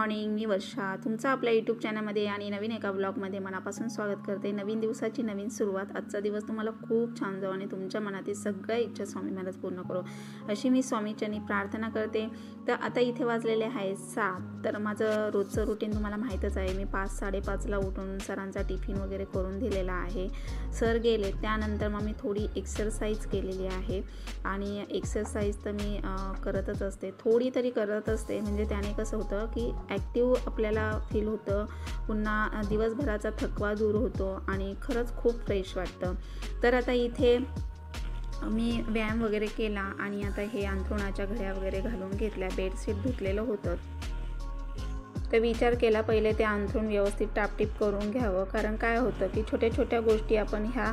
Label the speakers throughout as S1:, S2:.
S1: Morning, मी वर्षा तुमचं आपल्या YouTube चॅनलमध्ये आणि नवीन एका ब्लॉगमध्ये मनापासून स्वागत करते। नवीन दिवसाची नवीन सुरुवात। आजचा दिवस तुम्हाला खूप छान जावो आणि तुमच्या मनातील सगळ्या इच्छा स्वामी महाराज पूर्ण करो अशी मी स्वामीचरणी प्रार्थना करते। तर आता इथे वाजलेले आहे 7। तर माझं रोजचं रुटीन तुम्हाला माहीतच आहे। मी 5-5:30ला उठून सरांचा टिफिन वगैरे करून दिलेला आहे। सर गेले त्यानंतर मग मी थोडी एक्सरसाइज केलेली आहे आणि एक्सरसाइज तर मी करतच असते, थोडी तरी करत असते। म्हणजे त्याने कसं होतं की ॲक्टिव्ह आपल्याला फील होतं, पुन्हा दिवसभराचा थकवा दूर होतो आणि खरंच खूप फ्रेश वाटतं। तर आता इथे मी व्यायाम वगैरे केला आणि आता हे अंथरुणाच्या घड्या वगैरे घालून घेतल्या। बेडशीट धुतलेलं होतं तर विचार केला पहिले ते अंथरूण व्यवस्थित टापटीप करून घ्यावं, कारण काय होतं की छोट्या छोट्या गोष्टी आपण ह्या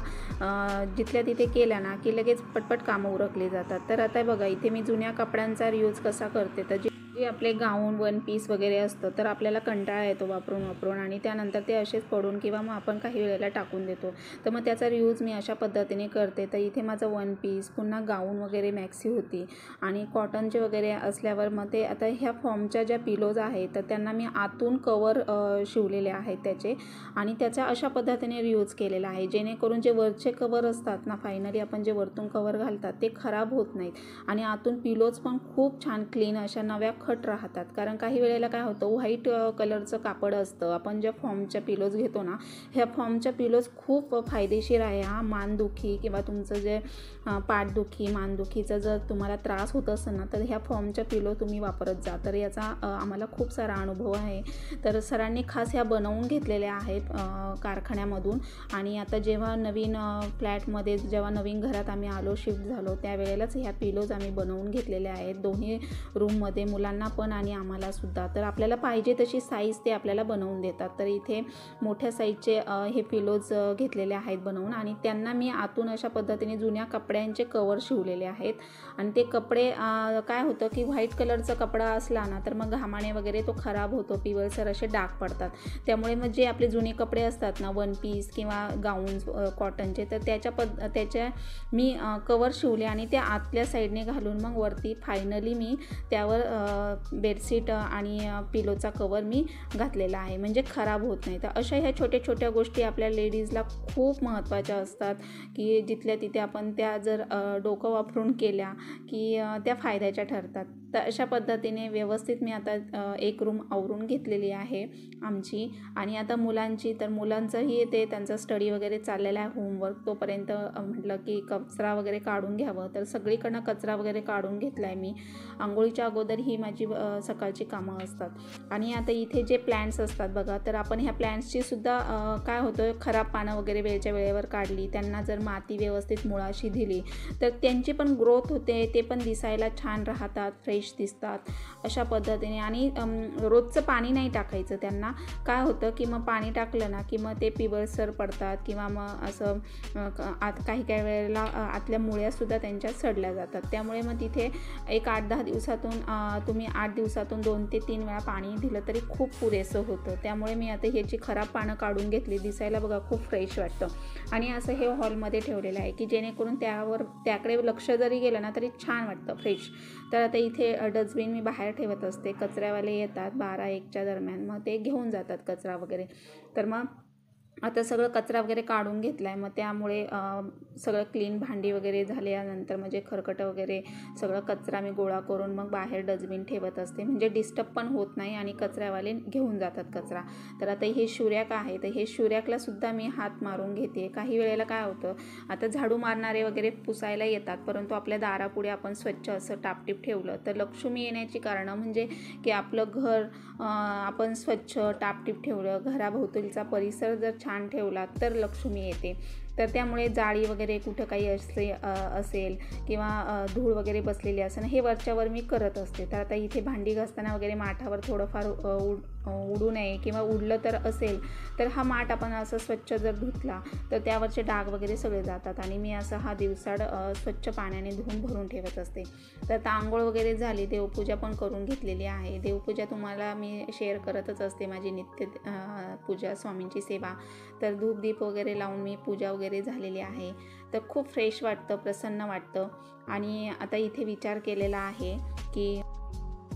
S1: जिथल्या तिथे केल्या ना की लगेच पटपट कामं उरकली जातात। तर आता बघा इथे मी जुन्या कपड्यांचा रियूज कसा करते। तर जे आपले गाऊन वन पीस वगैरे असतं तर आपल्याला कंटाळा येतो वापरून आणि त्यानंतर ते असेच पडून किंवा मग आपण काही वेळेला टाकून देतो। तर मग त्याचा रियूज मी अशा पद्धतीने करते। तर इथे माझं वन पीस, पुन्हा गाऊन वगैरे मॅक्सी होती आणि कॉटनचे वगैरे असल्यावर मग ते आता ह्या फॉर्मच्या ज्या पिलोज आहेत तर त्यांना मी आतून कवर शिवलेले आहेत त्याचे आणि त्याचा अशा पद्धतीने रियूज केलेला आहे, जेणेकरून जे वरचे कवर असतात ना, फायनली आपण जे वरतून कवर घालतात ते खराब होत नाहीत आणि आतून पिलोज पण खूप छान क्लीन अशा नव्या खट राहतात। कारण काही वेळेला काय होतं, व्हाईट कलरचं कापड असतं, आपण ज्या फॉर्मच्या पिलोज घेतो ना, ह्या फॉर्मच्या पिलोज खूप फायदेशीर आहे। हा मानदुखी किंवा तुमचं जे पाठदुखी मानदुखीचा जर तुम्हाला त्रास होत असेल ना तर ह्या फॉर्मच्या पिलो तुम्ही वापरत जा। तर याचा आम्हाला खूप सारा अनुभव आहे। तर सरांनी खास ह्या बनवून घेतलेल्या आहेत कारखान्यामधून आणि आता जेव्हा नवीन फ्लॅटमध्ये जेव्हा नवीन घरात आम्ही आलो, शिफ्ट झालो, त्यावेळेलाच ह्या पिलोज आम्ही बनवून घेतलेल्या आहेत दोन्ही रूममध्ये, मुलांना पण आणि आम्हाला सुद्धा। तर आपल्याला पाहिजे तशी साईज ते आपल्याला बनवून देतात। तर इथे मोठ्या साईजचे हे पिलोज घेतलेले आहेत बनवून आणि त्यांना मी आतून अशा पद्धतीने जुन्या कपड्यांचे कवर शिवलेले आहेत आणि ते कपडे काय होतं की व्हाईट कलरचा कपडा असला ना तर मग घामाने वगैरे तो खराब होतो, पिवळसर असे डाग पडतात। त्यामुळे मग जे आपले जुने कपडे असतात ना, वन पीस किंवा गाऊन्स कॉटनचे, तर त्याच्या मी कवर शिवले आणि ते आतल्या साईडने घालून मग वरती फायनली मी त्यावर बेडशीट आणि पिलोचा कवर मी घातलेला आहे, म्हणजे खराब होत नाही। तर अशा ह्या छोट्या छोट्या गोष्टी आपल्या लेडीजला खूप महत्त्वाच्या असतात की जिथल्या तिथे आपण त्या जर डोकं वापरून केल्या की त्या फायद्याच्या ठरतात। तर अशा पद्धतीने व्यवस्थित मी आता एक रूम आवरून घेतलेली आहे आमची आणि आता मुलांची, तर मुलांचंही ते त्यांचा स्टडी वगैरे चाललेला आहे, होमवर्क, तोपर्यंत म्हटलं की कचरा वगैरे काढून घ्यावं। तर सगळीकडनं कचरा वगैरे काढून घेतला आहे मी। आंघोळीच्या अगोदर ही माझी सकाळची कामं असतात आणि आता इथे जे प्लॅन्ट्स असतात बघा, तर आपण ह्या प्लॅन्ट्सची सुद्धा काय होतं, खराब पानं वगैरे वेळच्या वेळेवर काढली, त्यांना जर माती व्यवस्थित मुळाशी दिली तर त्यांची पण ग्रोथ होते, ते पण दिसायला छान राहतात, फ्रेश दिसतात अशा पद्धतीने। आणि रोजचं पाणी नाही टाकायचं त्यांना, काय होतं की मग पाणी टाकलं ना की मग ते पिवळसर पडतात किंवा मग असं काही वेळेला आतल्या मुळ्यासुद्धा त्यांच्या सडल्या जातात। त्यामुळे मग तिथे एक 8-10 दिवसातून तुम्ही 8 दिवसातून 2 ते 3 वेळा पाणी दिलं तरी खूप पुरेसं होतं। त्यामुळे मी आता ह्याची खराब पानं काढून घेतली, दिसायला बघा खूप फ्रेश वाटतं आणि असं हे हॉलमध्ये ठेवलेलं आहे की जेणेकरून त्याकडे लक्ष जरी गेलं ना तरी छान वाटतं, फ्रेश। तर आता इथे डस्टबिन मी बाहेर ठेवत असते, कचऱ्यावाले येतात 12-1च्या दरम्यान, मग ते घेऊन जातात कचरा वगैरे। तर मग आता सगळं कचरा वगैरे काढून घेतला आहे, मग त्यामुळे सगळं क्लीन भांडी वगैरे झाल्यानंतर म्हणजे खरकटं वगैरे सगळं कचरा मी गोळा करून मग बाहेर डस्टबिन ठेवत असते, म्हणजे डिस्टर्ब पण होत नाही आणि कचऱ्यावाले घेऊन जातात कचरा। तर आता हे शिवरॅक आहे, तर हे शिवरॅकला सुद्धा मी हात मारून घेते। काही वेळेला काय होतं, आता झाडू मारणारे वगैरे पुसायला येतात, परंतु आपल्या दारापुढे आपण स्वच्छ असं टापटीप ठेवलं तर लक्ष्मी येण्याची कारणं म्हणजे की आपलं घर आपण स्वच्छ टापटीप ठेवलं, घराभोवतीचा परिसर जर छान ठेवला तर लक्ष्मी येते। तर त्यामुळे जाळी वगैरे कुठं काही असेल किंवा धूळ वगैरे बसलेली असेल, हे वरच्यावर मी करत असते। तर आता इथे भांडी घासताना वगैरे माठावर थोडंफार उडू नये किंवा उडलं तर असेल तर हा माठ आपण असं स्वच्छ जर धुतला तर त्यावरचे डाग वगैरे सगळे जातात आणि मी असं हा दिवसाड स्वच्छ पाण्याने धुवून भरून ठेवत असते। तर आता आंघोळ वगैरे झाली, देवपूजा पण करून घेतलेली आहे। देवपूजा तुम्हाला मी शेअर करतच असते, माझी नित्य पूजा, स्वामींची सेवा। तर धूप दीप वगैरे लावून मी पूजा वगैरे झालेली आहे, तर खूप फ्रेश वाटतं, प्रसन्न वाटतं। आणि आता इथे विचार केलेला आहे की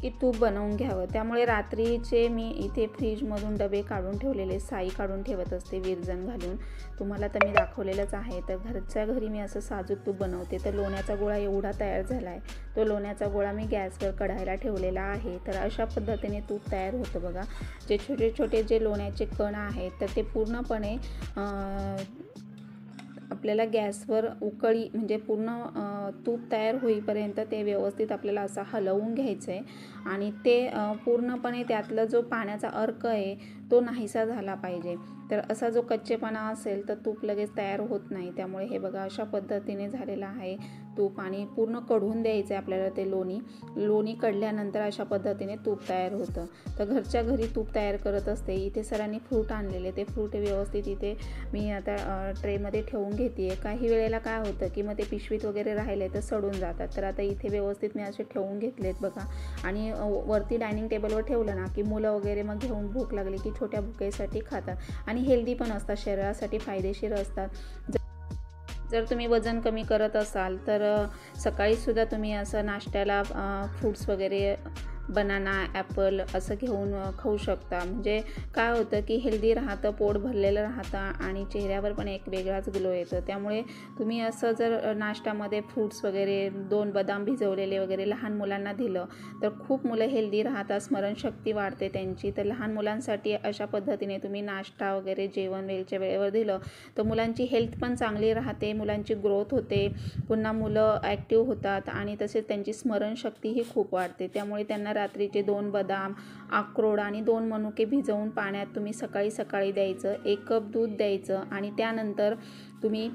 S1: की तूप बनवून घ्यावं। त्यामुळे रात्रीचे मी इथे फ्रीजमधून डबे काढून ठेवलेले, साई काढून ठेवत असते विरजण घालून, तुम्हाला तर मी दाखवलेलंच आहे। तर घरच्या घरी मी असं साजूक तूप बनवते। तर लोण्याचा गोळा एवढा तयार झाला आहे, तो लोण्याचा गोळा मी गॅसवर कढायला ठेवलेला आहे। तर अशा पद्धतीने तूप तयार होतं बघा। जे छोटे छोटे जे लोण्याचे कण आहेत तर ते पूर्णपणे आपल्याला गॅसवर उकळी म्हणजे पूर्ण तूप तयार होईपर्यंत ते व्यवस्थित आपल्याला असं हलवून घ्यायचं आहे आणि ते पूर्णपणे त्यातला जो पाण्याचा अर्क आहे तो नाहीसा झाला पाहिजे। तर असा जो कच्चेपणा असेल तर तूप लगेच तयार होत नाही। त्यामुळे हे बघा अशा पद्धतीने झालेलं आहे तूप आणि पूर्ण कढून द्यायचं आहे आपल्याला ते लोणी कढल्यानंतर अशा पद्धतीने तूप तयार होतं। तर घरच्या घरी तूप तयार करत असते। इथे सरांनी फ्रूट आणलेले, ते फ्रूट व्यवस्थित इथे मी आता ट्रेमध्ये ठेवून घेते। काही वेळेला काय होतं की मग ते पिशवीत वगैरे राहिले तर सडून जातात। तर आता इथे व्यवस्थित मी असे ठेवून घेतलेत बघा आणि वरती डायनिंग टेबलवर ठेवलं ना की मुलं वगैरे मग घेऊन भूक लागली की छोट्या भुकेसाठी खातात आणि हेल्दी पण असतात, शरीरासाठी फायदेशीर असतात। जर तुम्ही वजन कमी करत असाल तर सकाळीसुद्धा तुम्ही असं नाश्त्याला फ्रूट्स वगैरे बनाना, ॲपल असं घेऊन खाऊ शकता। म्हणजे काय होतं की हेल्दी राहतं, पोट भरलेलं राहतं आणि चेहऱ्यावर पण एक वेगळाच ग्लो येतो। त्यामुळे तुम्ही असं जर नाश्त्यामध्ये फ्रूट्स वगैरे 2 बदाम भिजवलेले वगैरे लहान मुलांना दिलं तर खूप मुलं हेल्दी राहतात, स्मरणशक्ती वाढते त्यांची। तर लहान मुलांसाठी अशा पद्धतीने तुम्ही नाश्ता वगैरे जेवण वेळच्या वेळेवर दिलं तर मुलांची हेल्थ पण चांगली राहते, मुलांची ग्रोथ होते, पुन्हा मुलं ॲक्टिव्ह होतात आणि तसेच त्यांची स्मरणशक्तीही खूप वाढते। त्यामुळे त्यांना रात्रीचे 2 बदाम, अक्रोड आणि 2 मनुके भिजवून पाण्यात तुम्ही सकाळी द्यायचं। 1 कप दूध द्यायचं आणि त्यानंतर तुम्ही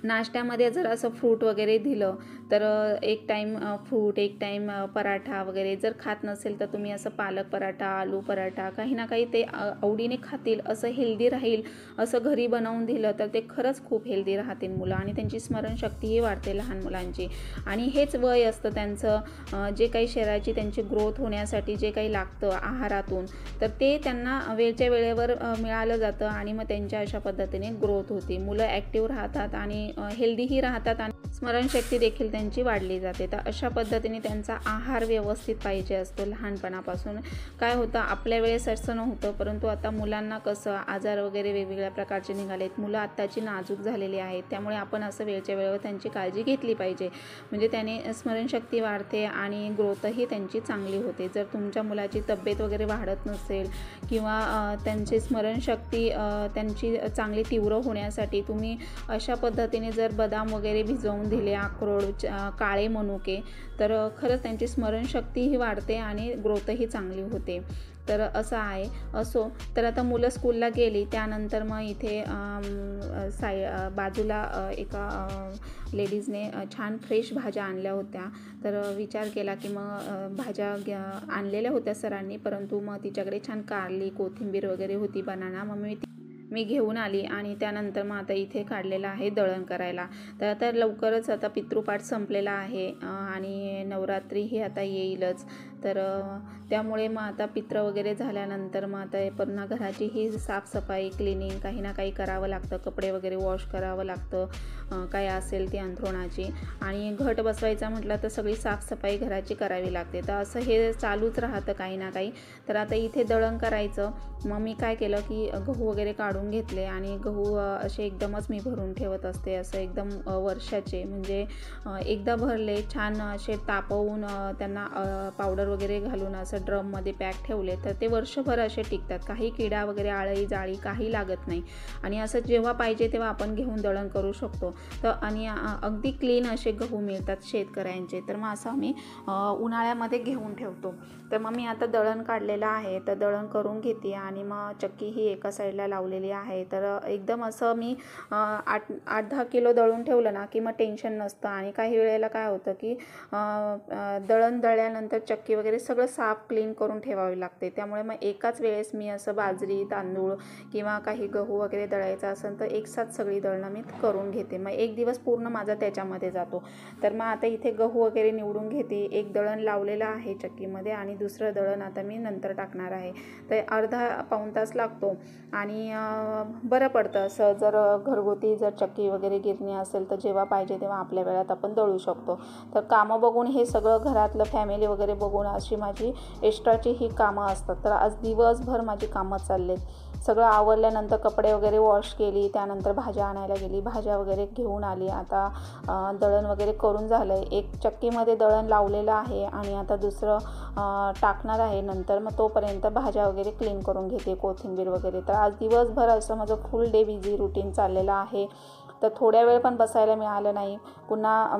S1: नाश्त्यामध्ये जर असं फ्रूट वगैरे दिलं तर 1 टाईम फ्रूट, 1 टाईम पराठा वगैरे जर खात नसेल तर तुम्ही असं पालक पराठा, आलू पराठा काही ना काही ते आवडीने खातील असं हेल्दी राहील असं घरी बनवून दिलं तर ते खरंच खूप हेल्दी राहतील मुलं आणि त्यांची स्मरणशक्तीही वाढते लहान मुलांची। आणि हेच वय असतं त्यांचं जे काही शरीराची त्यांची ग्रोथ होण्यासाठी जे काही लागतं आहारातून तर ते त्यांना वेळच्या वेळेवर मिळालं जातं आणि मग त्यांच्या अशा पद्धतीने ग्रोथ होती, मुलं ॲक्टिव्ह राहतात आणि हेल्दीही राहतात आणि स्मरणशक्ती देखील त्यांची वाढली जाते। तर अशा पद्धतीने त्यांचा आहार व्यवस्थित पाहिजे असतो लहानपणापासून। काय होतं आपल्या वेळेस असं नव्हतं, परंतु आता मुलांना कसं आजार वगैरे वेगवेगळ्या प्रकारचे निघालेत, मुलं आत्ताची नाजूक झालेली आहेत। त्यामुळे आपण असं वेळच्या वेळेवर त्यांची काळजी घेतली पाहिजे, म्हणजे त्याने स्मरणशक्ती वाढते आणि ग्रोथही त्यांची चांगली होते। जर तुमच्या मुलाची तब्येत वगैरे वाढत नसेल किंवा त्यांची स्मरणशक्ती त्यांची चांगली तीव्र होण्यासाठी तुम्ही अशा पद्धतीने जर बदाम वगैरे भिजवून दिले, अक्रोड, काळे मनुके तर खरंच त्यांची स्मरणशक्तीही वाढते आणि ग्रोथही चांगली होते। तर असं आहे। असो तर आता मुलं स्कूलला गेली त्यानंतर मग इथे बाजूला एका लेडीजने छान फ्रेश भाज्या आणल्या होत्या। तर विचार केला की मग भाज्या आणलेल्या होत्या सरांनी, परंतु मग तिच्याकडे छान कारली, कोथिंबीर वगैरे होती, बनाना, मग मी घेऊन आली आणि त्यानंतर मग आता इथे काढलेलं आहे दळण करायला। तर आता लवकरच आता पितृपाठ संपलेला आहे आणि नवरात्रीही आता येईलच। तर त्यामुळे मग आता पित्र वगैरे झाल्यानंतर मग आता पुन्हा घराची ही साफसफाई, क्लिनिंग काही ना काही करावं लागतं, कपडे वगैरे वॉश करावं लागतं, काय असेल ती अंथरुणाची, आणि घट बसवायचा म्हटलं तर सगळी साफसफाई घराची करावी लागते। तर असं हे चालूच राहतं काही ना काही। तर आता इथे दळण करायचं, मग मी काय केलं की गहू वगैरे काढून घेतले आणि गहू असे एकदमच मी भरून ठेवत असते, असं एकदम वर्षाचे, म्हणजे एकदा भरले छान असे तापवून त्यांना पावडर वगैरे घालून असं ड्रममध्ये पॅक ठेवले तर ते वर्षभर असे टिकतात, काही किडा वगैरे, आळी जाळी काही लागत नाही आणि असं जेव्हा पाहिजे तेव्हा आपण घेऊन दळण करू शकतो। तर आणि अगदी क्लीन असे गहू मिळतात शेतकऱ्यांचे, तर मग असं मी उन्हाळ्यामध्ये घेऊन ठेवतो। तर मग मी आता दळण काढलेलं आहे, तर दळण करून घेते आणि मग चक्की ही एका साईडला लावलेली आहे। तर एकदम असं मी 8-10 किलो दळून ठेवलं ना की मग टेन्शन नसतं। आणि काही वेळेला काय होतं की दळण दळल्यानंतर चक्की वगैरे सगळं साफ क्लीन करून ठेवावी लागते, त्यामुळे मग एकाच वेळेस मी असं बाजरी, तांदूळ किंवा काही गहू वगैरे दळायचं असेल तर एकसाथ सगळी दळणं मी करून घेते, मग एक दिवस पूर्ण माझा त्याच्यामध्ये जातो। तर मग आता इथे गहू वगैरे निवडून घेते, एक दळण लावलेलं आहे चक्कीमध्ये आणि दुसरं दळण आता मी नंतर टाकणार आहे। तर अर्धा-पाऊण तास लागतो आणि बरं पडतं असं जर घरगुती जर चक्की वगैरे गिरणी असेल तर जेव्हा पाहिजे तेव्हा आपल्या वेळात आपण दळू शकतो। तर कामं बघून हे सगळं घरातलं फॅमिली वगैरे बघून घेऊन अशी माझी एक्स्ट्राची ही कामं असतात. तर आज दिवसभर माझी कामं चाललेत. सगळं आवरल्यानंतर कपडे वगैरे वॉश केली, त्यानंतर भाज्या आणायला गेली, भाज्या वगैरे घेऊन आली. आता दळण वगैरे करून झालं आहे. एक चक्कीमध्ये दळण लावलेलं आहे आणि आता दुसरं टाकणार आहे नंतर. मग तोपर्यंत भाज्या वगैरे क्लीन करून घेते, कोथिंबीर वगैरे. तर आज दिवसभर असं माझं फुल डे बिझी रुटीन चाललेलं आहे. तर थोड्या वेळ पण बसायला मिळालं नाही. पुन्हा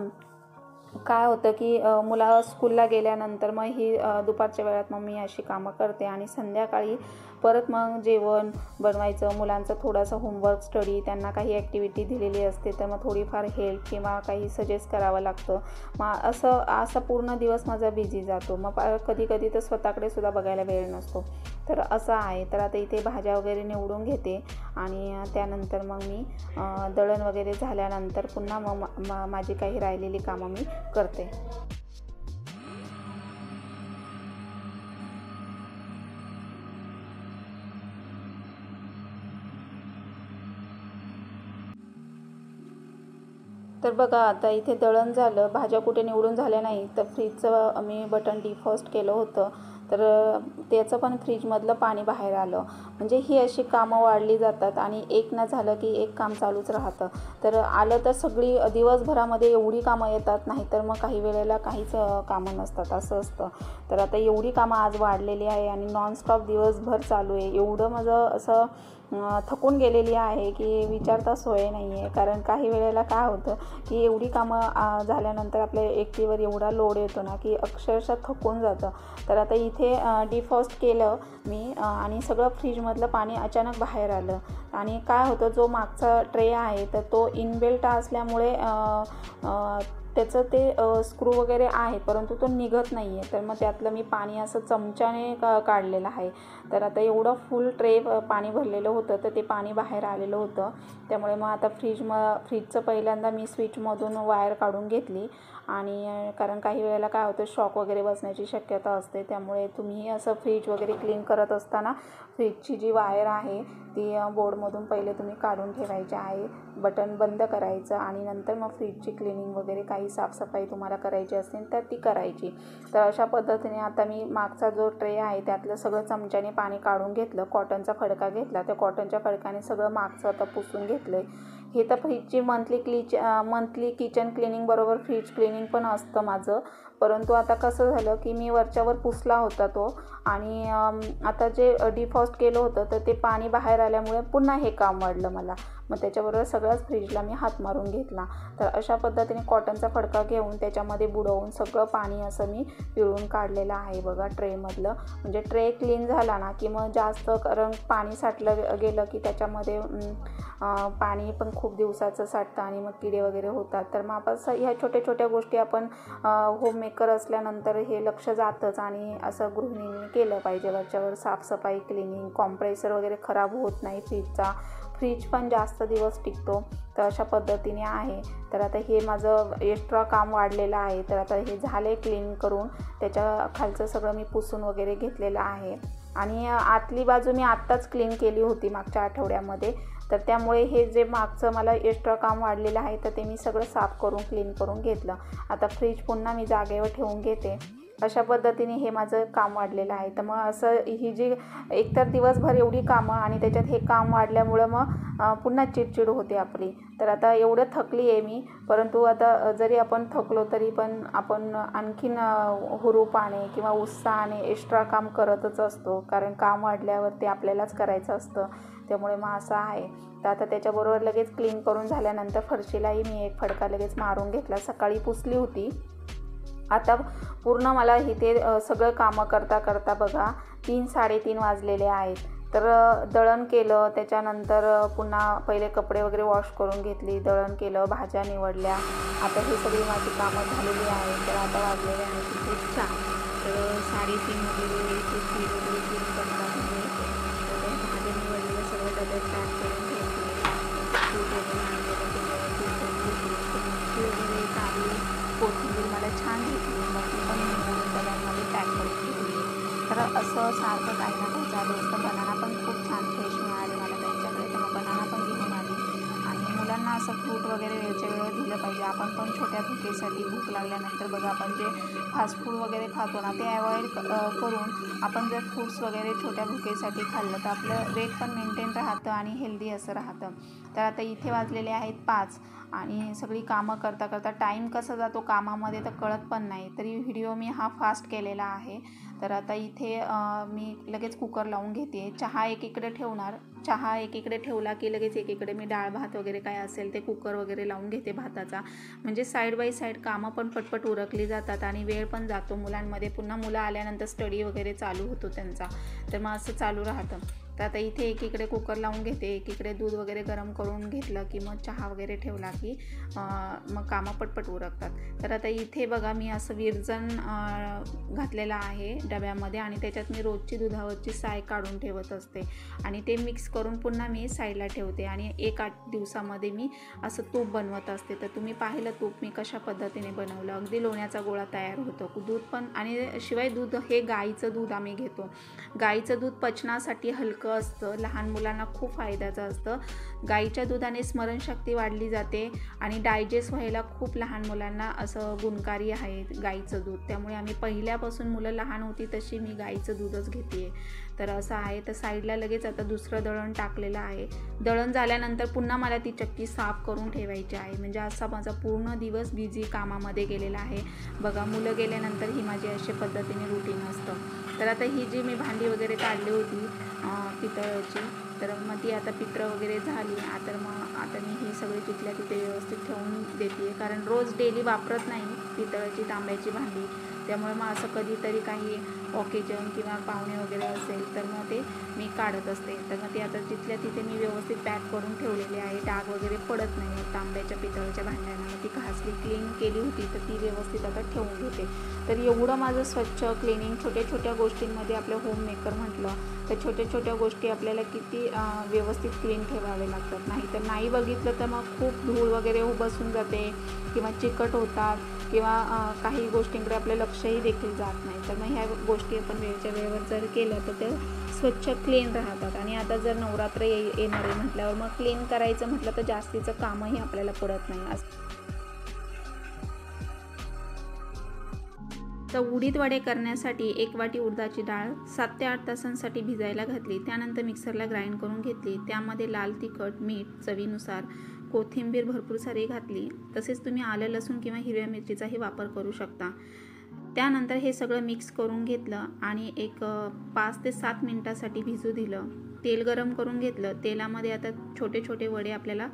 S1: काय होतं की मुलं स्कूलला गेल्यानंतर मग ही दुपारच्या वेळात मग मी अशी कामं करते आणि संध्याकाळी परत मग जेवण बनवायचं, मुलांचा थोडासा होमवर्क, स्टडी, त्यांना काही ॲक्टिव्हिटी दिलेली असते तर मग थोडीफार हेल्प किंवा काही सजेस्ट करावं लागतं. मग असा पूर्ण दिवस माझा बिझी जातो. मग कधी कधी तर स्वतःकडे सुद्धा बघायला वेळ नसतो. तर असं आहे. तर आता इथे भाज्या वगैरे निवडून घेते आणि त्यानंतर मग मी दळण वगैरे झाल्यानंतर पुन्हा मग माझी काही राहिलेली कामं मी करते. तर बघा आता इथे दळण झालं, भाज्या कुठे निवडून झाल्या नाही. तर फ्रीजचं मी बटन डिफॉस्ट केलं होतं, तर त्याचं पण फ्रीजमधलं पाणी बाहेर आलं. म्हणजे ही अशी कामं वाढली जातात आणि एक न झालं की एक काम चालूच राहतं. तर आलं तर सगळी दिवसभरामध्ये एवढी कामं येतात, नाही तर मग काही वेळेला काहीच कामं नसतात, असं असतं. तर आता एवढी कामं आज वाढलेली आहे आणि नॉनस्टॉप दिवसभर चालू आहे. एवढं माझं असं थकून गेलेली आहे की विचारता सोय नाही आहे. कारण काही वेळेला काय होतं की एवढी कामं झाल्यानंतर आपल्या एकटीवर एवढा लोड येतो ना की अक्षरशः थकून जातं. तर आता इथे डिफॉस्ट केलं मी आणि सगळं फ्रीजमधलं पाणी अचानक बाहेर आलं. आणि काय होतं, जो मागचा ट्रे आहे तर तो इनबिल्ट असल्यामुळे त्याचं ते स्क्रू वगैरे आहे, परंतु तो निघत नाही आहे. तर मग त्यातलं मी पाणी असं चमच्याने काढलेलं आहे. तर आता एवढं फुल ट्रे पाणी भरलेलं होतं, तर ते पाणी बाहेर आलेलं होतं. त्यामुळे मग आता फ्रीजचं पहिल्यांदा मी स्विचमधून वायर काढून घेतली. आणि कारण काही वेळेला काय होतं, शॉक वगैरे बसण्याची शक्यता असते. त्यामुळे तुम्ही असं फ्रीज वगैरे क्लीन करत असताना फ्रीजची जी वायर आहे ती बोर्डमधून पहिले तुम्ही काढून ठेवायची आहे. बटन बंद करायचं आणि नंतर मग फ्रीजची क्लिनिंग वगैरे काही साफसफाई तुम्हाला करायची असेल तर ती करायची. तर अशा पद्धतीने आता मी मागचा जो ट्रे आहे त्यातलं सगळं चमच्याने पाणी काढून घेतलं. कॉटनचा फडका घेतला, त्या कॉटनच्या फडक्याने सगळं मागचं आता पुसून घेतलं आहे. हे तर फ्रीजची मंथली किचन क्लिनिंग बरोबर फ्रीज क्लिनिंग पण असतं माझं. परंतु आता कसं झालं की मी वरच्यावर पुसला होता तो आणि आता जे डिफॉस्ट केलं होतं तर ते पाणी बाहेर आल्यामुळे पुन्हा हे काम वाढलं मला. मग त्याच्याबरोबर सगळ्याच फ्रीजला मी हात मारून घेतला. तर अशा पद्धतीने कॉटनचा फडका घेऊन त्याच्यामध्ये बुडवून सगळं पाणी असं मी पिळून काढलेलं आहे बघा ट्रेमधलं. म्हणजे ट्रे क्लीन झाला ना की मग जास्त, कारण पाणी साठलं गेलं की त्याच्यामध्ये पाणी पण खूप दिवसाचं साठतं आणि मग किडे वगैरे होतात. तर मग आपण ह्या छोट्या छोट्या गोष्टी आपण होममेकर असल्यानंतर हे लक्ष जातंच आणि असं गृहिणींनी केलं पाहिजे. वरच्यावर साफसफाई, क्लिनिंग, कॉम्प्रेसर वगैरे खराब होत नाही फ्रीजचा. फ्रीज पण जास्त दिवस टिकतो. तर अशा पद्धतीने आहे. तर आता हे माझं एक्स्ट्रा काम वाढलेलं आहे. तर आता हे झाले क्लीन करून, त्याच्या खालचं सगळं मी पुसून वगैरे घेतलेलं आहे. आणि आतली बाजू मी आत्ताच क्लीन केली होती मागच्या आठवड्यामध्ये. तर त्यामुळे हे जे मागचं मला एक्स्ट्रा काम वाढलेलं आहे तर ते मी सगळं साफ करून क्लीन करून घेतलं. आता फ्रीज पुन्हा मी जागेवर ठेवून घेते. अशा पद्धतीने हे माझं काम वाढलेलं आहे. तर मग असं ही जी एकतर दिवसभर एवढी कामं आणि त्याच्यात हे काम वाढल्यामुळं मग पुन्हा चिडचिड होते आपली. तर आता एवढं थकली आहे मी, परंतु आता जरी आपण थकलो तरी पण आपण आणखीन हुरूपाने किंवा उत्साहाने एक्स्ट्रा काम करतच असतो. कारण काम वाढल्यावर ते आपल्यालाच करायचं असतं. त्यामुळे मग असं आहे. तर आता त्याच्याबरोबर लगेच क्लीन करून झाल्यानंतर फरशीलाही मी एक फडका लगेच मारून घेतला. सकाळी पुसली होती. आता पूर्ण मला इथे सगळं कामं करता करता बघा 3-3:30 वाजलेले आहेत. तर दळण केलं, त्याच्यानंतर पुन्हा पहिले कपडे वगैरे वॉश करून घेतली, दळण केलं, भाज्या निवडल्या. आता ही सगळी माझी कामं झालेली आहेत. तर आता वाजलेले आहेत खूप छान. तर 3:30 वगैरे फ्रीज वगैरे क्लीन करणार आहे. तर भाज्या निवडलेलं सगळं डब्यात पॅक करून घेतले. सूप वगैरे आणलेलं ते व्यवस्थित करून घेतली. वगैरे काढली, कोथिंबीर मला छान घेतली, मग ती पण डब्यांमध्ये पॅक करून घेतली. तर असं सारखं काही ना काही चालू असतं. बनाना पण खूप छान फ्रेश मिळाले मला त्यांच्याकडे, तर मग बनाना पण घेऊन आली. आणि मुलांना असं फ्रूट वगैरे वेळच्या वेळेवर दिलं पाहिजे. आपण पण छोट्या भुकेसाठी भूक लागल्यानंतर बघा आपण जे फास्ट फूड वगैरे खातो ना ते अवॉइड करून आपण जर फ्रूट्स वगैरे छोट्या भुकेसाठी खाल्लं तर आपलं वेट पण मेंटेन राहतं आणि हेल्दी असं राहतं. तर आता इथे वाजलेले आहेत 5 आणि सगळी कामं करता करता टाईम कसा जातो कामामध्ये तर कळत पण नाही. तरी व्हिडिओ मी हा फास्ट केलेला आहे. तर आता इथे मी लगेच कुकर लावून घेते. चहा एकीकडे ठेवणार. चहा एकीकडे ठेवला की लगेच एकीकडे मी डाळ भात वगैरे काय असेल ते कुकर वगैरे लावून घेते भाताचा. म्हणजे साईड बाय साईड कामं पण पटपट उरकली जातात आणि वेळ पण जातो मुलांमध्ये. पुन्हा मुलं आल्यानंतर स्टडी वगैरे चालू होतो त्यांचा, तर मग असं चालू राहतं. तर आता इथे एकीकडे कुकर लावून घेते, एकीकडे दूध वगैरे गरम करून घेतलं की मग चहा वगैरे ठेवला की मग कामं पटपट उरकतात. तर आता इथे बघा मी असं विरजण घातलेलं आहे डब्यामध्ये आणि त्याच्यात मी रोजची दुधावरची साय काढून ठेवत असते आणि ते मिक्स करून पुन्हा मी साईडला ठेवते आणि 1-8 दिवसामध्ये मी असं तूप बनवत असते. तर तुम्ही पाहिलं तूप मी कशा पद्धतीने बनवलं. अगदी लोण्याचा गोळा तयार होतो. दूध पण आणि शिवाय दूध हे गाईचं दूध आम्ही घेतो. गाईचं दूध पचनासाठी हलकं असतं, लहान मुलांना खूप फायद्याचं असतं. गाईच्या दुधाने स्मरणशक्ती वाढली जाते आणि डायजेस्ट व्हायला खूप लहान मुलांना असं गुणकारी आहे गाईचं दूध. त्यामुळे आम्ही पहिल्यापासून मुलं लहान होती तशी मी गाईचं दूधच घेते. तर असं आहे. तर साईडला लगेच आता दुसरं दळण टाकलेलं आहे. दळण झाल्यानंतर पुन्हा मला ती चक्की साफ करून ठेवायची आहे. म्हणजे असा माझा पूर्ण दिवस बिझी कामामध्ये गेलेला आहे. बघा मुलं गेल्यानंतर ही माझी अशा पद्धतीने रुटीन असतं. तर आता ही जी मी भांडी वगैरे काढली होती पितळाची, तर मग ती आता पितळं वगैरे झाली. आता मी ही सगळी तिथल्या तिथे व्यवस्थित ठेवून देते, कारण रोज डेली वापरत नाही पितळाची तांब्याची भांडी. त्यामुळे मग असं कधीतरी काही ऑकेजन किंवा पाहुणे वगैरे असेल तर मग ते मी काढत असते. तर मग ते आता तिथल्या तिथे मी व्यवस्थित पॅक करून ठेवलेले आहे. डाग वगैरे पडत नाही तांब्याच्या पितळाच्या भांड्यांना. मग ती घासली क्लीन केली होती तर ती व्यवस्थित आता ठेवून घेते. तर एवढं माझं स्वच्छ क्लिनिंग छोट्या छोट्या गोष्टींमध्ये आपलं होममेकर म्हटलं तर छोट्या छोट्या गोष्टी आपल्याला किती व्यवस्थित क्लीन ठेवावे लागतात. नाही तर नाही बघितलं तर मग खूप धूळ वगैरे बसून जाते किंवा चिकट होतात किंवा काही गोष्टींकडे आपलं लक्षही देखील जात नाही. तर मग ह्या गोष्टी आपण वेळच्या वेळेवर जर केलं तर ते स्वच्छ क्लीन राहतात. आणि आता जर नवरात्र येणार आहे म्हटल्यावर मग क्लीन करायचं म्हटलं तर जास्तीचं कामही आपल्याला पडत नाही. तर उडीद वडे करण्यासाठी 1 वाटी उडदाची डाळ 7 ते 8 तासांसाठी भिजायला घातली. त्यानंतर मिक्सरला ग्राइंड करून घेतली. त्यामध्ये लाल तिखट, मीठ चवीनुसार, कोथिंबीर भरपूर सारी घातली. तसेच तुम्ही आलं लसूण किंवा हिरव्या मिरचीचाही वापर करू शकता. त्यानंतर हे सगळं मिक्स करून घेतलं आणि एक 5 ते 7 मिनिटासाठी भिजू दिलं. तेल गरम करून घेतलं. तेलामध्ये आता छोटे छोटे वडे आपल्याला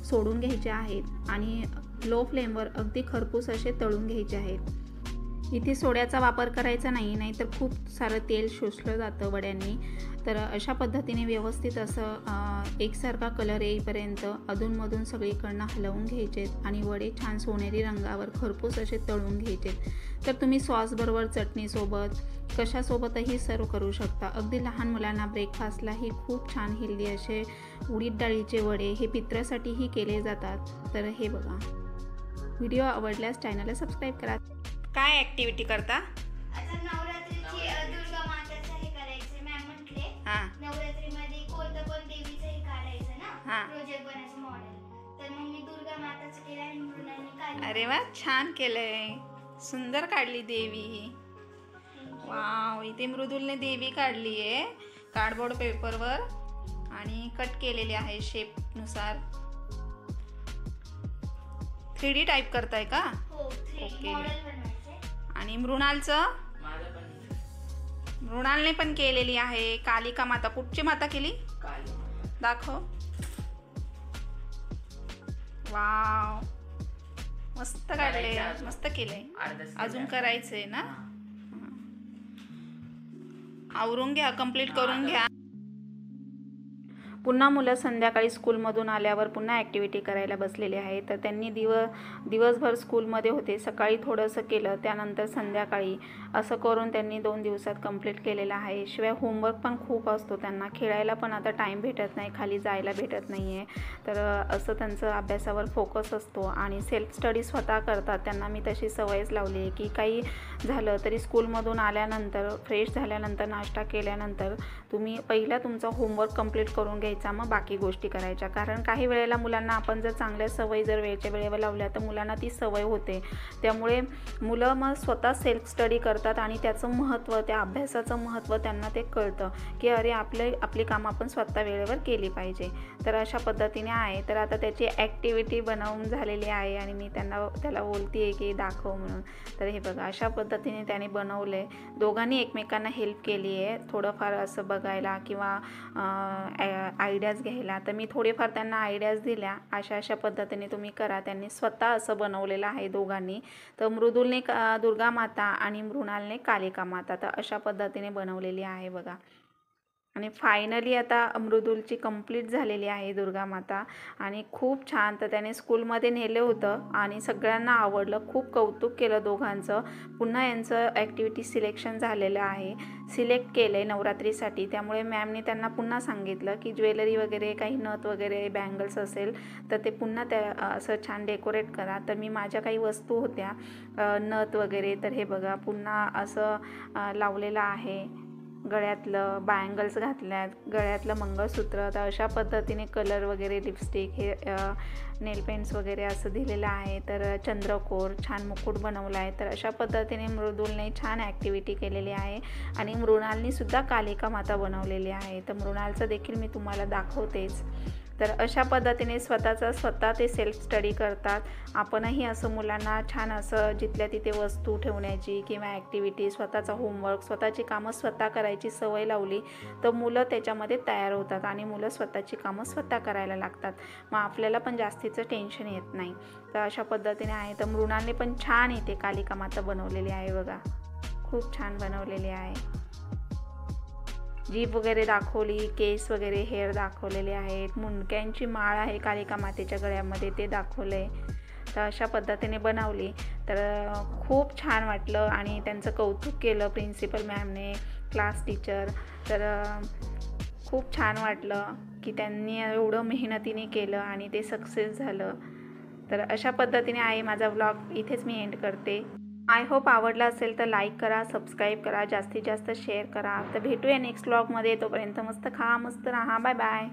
S1: सोडून घ्यायचे आहेत आणि लो फ्लेमवर अगदी खरपूस असे तळून घ्यायचे आहेत. इथे सोड्याचा वापर करायचा नाही, नाहीतर खूप सारं तेल शोषलं जातं वड्यांनी. तर अशा पद्धतीने व्यवस्थित असं एकसारखा कलर येईपर्यंत अधूनमधून सगळीकडनं हलवून घ्यायचेत आणि वडे छान सोनेरी रंगावर खरपूस असे तळून घ्यायचेत. तर तुम्ही सॉसबरोबर, चटणीसोबत, कशासोबतही सर्व करू शकता. अगदी लहान मुलांना ब्रेकफास्टलाही खूप छान हेल्दी असे उडीद डाळीचे वडे हे पित्र्यासाठीही केले जातात. तर हे बघा. व्हिडिओ आवडल्यास चॅनलला सबस्क्राईब करा. काय ॲक्टिव्हिटी करता?
S2: आता नवरात्रीची दुर्गा माताचं हे करायचं मॅम म्हटले. नवरात्रीमध्ये कोणतं देवीचं हे काढायचं ना, प्रोजेक्ट बनायचं मॉडेल. तर मग मी दुर्गा माताचं केलं आणि मृणालने काढलं.
S1: अरे वा, छान केलंय. सुंदर काढली देवी. वाव, इथे मृदुलने देवी काढली आहे कार्डबोर्ड पेपरवर आणि कट केलेली आहे शेपनुसार. 3D टाईप करताय का?
S2: हो, 3D मॉडेल बनवायचं.
S1: आणि मृणालने पण केलेली आहे कालिका माता. कुठची माता केली? दाखव. वाव, मस्त काढले, मस्त केलंय. अजून करायचंय ना? आवरून घ्या, कंप्लीट करून घ्या. पुन्हा मुलं संध्याकाळी स्कूलमधून आल्यावर पुन्हा ॲक्टिव्हिटी करायला बसलेले आहे. तर त्यांनी दिवसभर स्कूलमध्ये होते. सकाळी थोडंसं केलं, त्यानंतर संध्याकाळी असं करून त्यांनी 2 दिवसात कंप्लीट केलेलं आहे. शिवाय होमवर्क पण खूप असतो त्यांना. खेळायला पण आता टाईम भेटत नाही, खाली जायला भेटत नाही आहे. तर असं त्यांचं अभ्यासावर फोकस असतो आणि सेल्फ स्टडी स्वतः करतात. त्यांना मी तशी सवयच लावली आहे की काही झालं तरी स्कूलमधून आल्यानंतर, फ्रेश झाल्यानंतर, नाश्ता केल्यानंतर तुम्ही पहिला तुमचा होमवर्क कंप्लीट करून घ्या. घ्यायचा, मग बाकी गोष्टी करायच्या. कारण काही वेळेला मुलांना आपण जर चांगल्या सवयी जर वेळच्या वेळेवर लावल्या तर मुलांना ती सवय होते. त्यामुळे मुलं मग स्वतः सेल्फ स्टडी करतात आणि त्याचं महत्त्व, त्या अभ्यासाचं महत्त्व त्यांना ते कळतं की अरे आपली कामं आपण स्वतः वेळेवर केली पाहिजे. तर अशा पद्धतीने आहे. तर आता त्याची ॲक्टिव्हिटी बनवून झालेली आहे आणि मी त्याला बोलते आहे की दाखव म्हणून. तर हे बघा अशा पद्धतीने त्याने बनवलं आहे. दोघांनी एकमेकांना हेल्प केली आहे थोडंफार असं बघायला किंवा आयडियाज घ्यायला. तर मी थोडेफार त्यांना आयडियाज दिल्या, अशा पद्धतीने तुम्ही करा. त्यांनी स्वतः असं बनवलेलं आहे दोघांनी. तर मृदुलने दुर्गा माता आणि मृणालने कालिका माता, तर अशा पद्धतीने बनवलेली आहे बघा. आणि फायनली आता मृदुलची कंप्लीट झालेली आहे दुर्गा माता आणि खूप छान. तर त्याने स्कूलमध्ये नेलं होतं आणि सगळ्यांना आवडलं, खूप कौतुक केलं दोघांचं. पुन्हा यांचं ॲक्टिव्हिटी सिलेक्शन झालेलं आहे, सिलेक्ट केलं आहे नवरात्रीसाठी. त्यामुळे मॅमने त्यांना पुन्हा सांगितलं की ज्वेलरी वगैरे, काही नथ वगैरे, बँगल्स असेल तर ते पुन्हा असं छान डेकोरेट करा. तर मी माझ्या काही वस्तू होत्या नथ वगैरे, तर हे बघा पुन्हा असं लावलेलं आहे. गळ्यातलं बँगल्स घातल्यात, गळ्यातलं मंगळसूत्र. तर अशा पद्धतीने कलर वगैरे, लिपस्टिक, हे नेल पेंट्स वगैरे असं दिलेलं आहे. तर चंद्रकोर, छान मुकुट बनवला आहे. तर अशा पद्धतीने मृदुलने छान ॲक्टिव्हिटी केलेली आहे आणि मृणालने सुद्धा कालिका माता बनवलेली आहे. तर मृणालचं देखील मी तुम्हाला दाखवतेच. तर अशा पद्धतीने स्वतः ते सेल्फ स्टडी करतात. आपणही असं मुलांना छान असं जिथल्या तिथे वस्तू ठेवण्याची किंवा ॲक्टिव्हिटी, स्वतःचा होमवर्क, स्वतःची कामं स्वतः करायची सवय लावली तर मुलं त्याच्यामध्ये तयार होतात आणि मुलं स्वतःची कामं स्वतः करायला लागतात. मग आपल्याला पण जास्तीचं टेन्शन येत नाही. तर अशा पद्धतीने आहे. तर मृणालने पण छान इथे कालिका माता बनवलेली आहे बघा, खूप छान बनवलेली आहे. जीभ वगैरे दाखवली, केस वगैरे, हेअर दाखवलेले आहेत. मुंडक्यांची माळ आहे कालिका मातेच्या गळ्यामध्ये, ते दाखवलं आहे. तर अशा पद्धतीने बनवली. तर खूप छान वाटलं आणि त्यांचं कौतुक केलं प्रिन्सिपल मॅमने, क्लास टीचर. तर खूप छान वाटलं की त्यांनी एवढं मेहनतीने केलं आणि ते सक्सेस झालं. तर अशा पद्धतीने आहे माझा व्लॉग. इथेच मी एंड करते. आय होप आवडला असेल तर लाईक करा, सबस्क्राईब करा, जास्तीत जास्त शेअर करा. तर भेटूया नेक्स्ट व्लॉगमध्ये. तोपर्यंत मस्त खा, मस्त राहा. Bye bye.